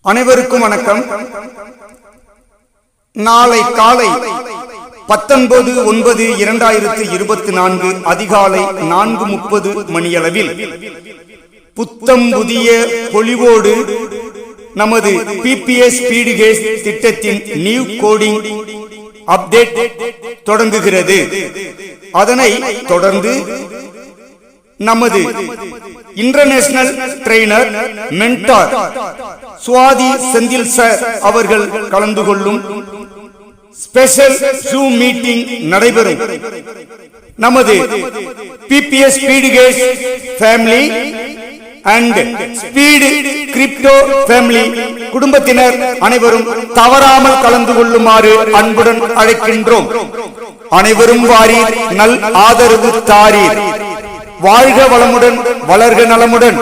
அனைவருக்கும் வணக்கம். நாளை காலை 19/9/2024 அதிகாலை 4:30 மணியளவில் புத்தம் புதிய பொலிவோடு நமது PPS ஸ்பீடுகேஸ் திட்டத்தின் நியூ கோடிங் அப்டேட் தொடங்குகிறது. அதனை தொடர்ந்து நமது international trainer mentor Swathi Senthil sir அவர்கள் கலந்து கொள்ளும் ஸ்பெஷல் ஜூம் மீட்டிங் நடைபெறும். நமது PPS ஸ்பீடுகேஸ் family and speed crypto family குடும்பத்தினர் அனைவரும் தவறாமல் கலந்து கொள்ளுமாறு அன்புடன் அழைக்கின்றோம். அனைவரும் வாரீர், நல் ஆதரவு தாரீர். வாழ்க வளமுடன், வளர்க நலமுடன்.